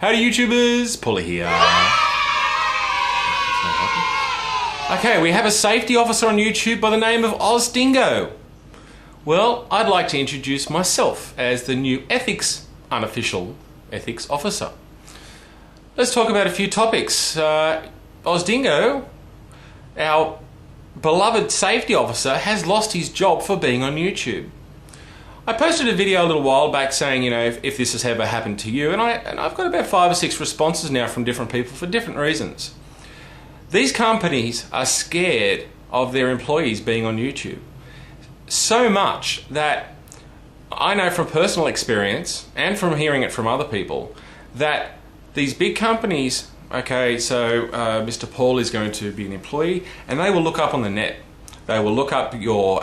Howdy YouTubers, Paula here. Okay, we have a safety officer on YouTube by the name of AustDingo. Well, I'd like to introduce myself as the new unofficial ethics officer. Let's talk about a few topics. AustDingo, our beloved safety officer, has lost his job for being on YouTube. I posted a video a little while back saying, you know, if this has ever happened to you, and I've got about 5 or 6 responses now from different people for different reasons. These companies are scared of their employees being on YouTube. So much that I know from personal experience and from hearing it from other people that these big companies, okay, so Mr. Paul is going to be an employee, and they will look up on the net. They will look up your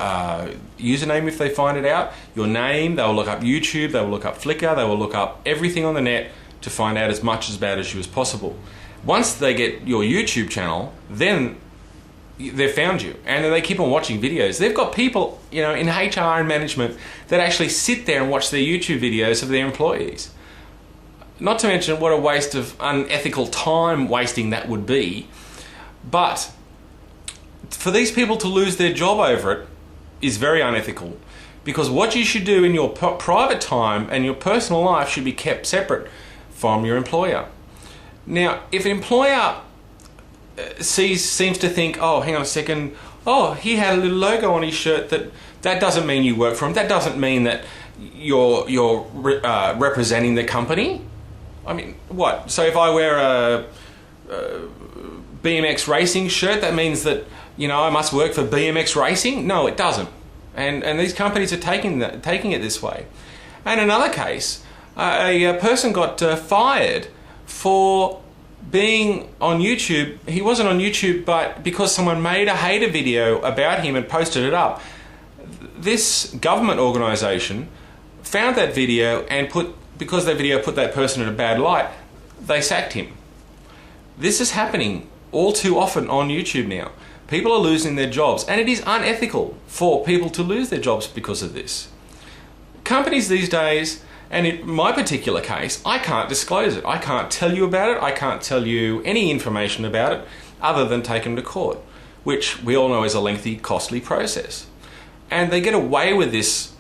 username if they find it out, your name, they will look up YouTube, they will look up Flickr, they will look up everything on the net to find out as much about you as possible. Once they get your YouTube channel, then they've found you, and then they keep on watching videos. They've got people, you know, in HR and management that actually sit there and watch their YouTube videos of their employees. Not to mention what a waste of unethical time wasting that would be. But for these people to lose their job over it is very unethical, because what you should do in your private time and your personal life should be kept separate from your employer. Now, if an employer seems to think, oh, hang on a second, oh, he had a little logo on his shirt, that doesn't mean you work for him, that doesn't mean that you're representing the company. I mean, what? So if I wear a BMX racing shirt, that means that, you know, I must work for BMX racing? No, it doesn't. And these companies are taking it this way. And another case, a person got fired for being on YouTube. He wasn't on YouTube, but because someone made a hater video about him and posted it up, this government organization found that video and because that video put that person in a bad light, they sacked him. This is happening all too often on YouTube now. People are losing their jobs, and it is unethical for people to lose their jobs because of this. Companies these days, and in my particular case, I can't disclose it. I can't tell you about it. I can't tell you any information about it other than take them to court, which we all know is a lengthy, costly process. And they get away with this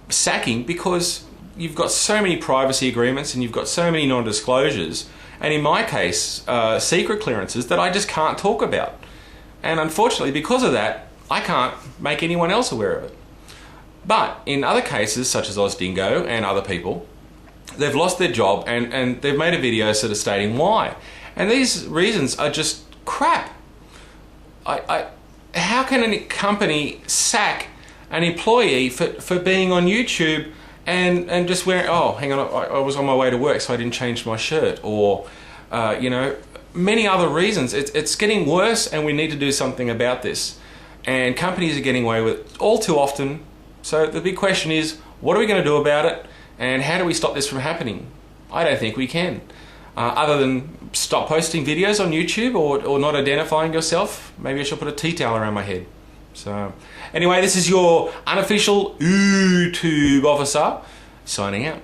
sacking because you've got so many privacy agreements and you've got so many non-disclosures, and in my case, secret clearances that I just can't talk about. And unfortunately, because of that, I can't make anyone else aware of it. But in other cases, such as AustDingo and other people, they've lost their job and they've made a video sort of stating why. And these reasons are just crap. How can a company sack an employee for being on YouTube and just wearing, oh, hang on, I was on my way to work so I didn't change my shirt, or, you know, many other reasons. It's getting worse, and we need to do something about this. And companies are getting away with it all too often. So the big question is, what are we going to do about it, and how do we stop this from happening? I don't think we can. Other than stop posting videos on YouTube or not identifying yourself. Maybe I should put a tea towel around my head. So anyway, this is your unofficial Ewe-Tube officer signing out.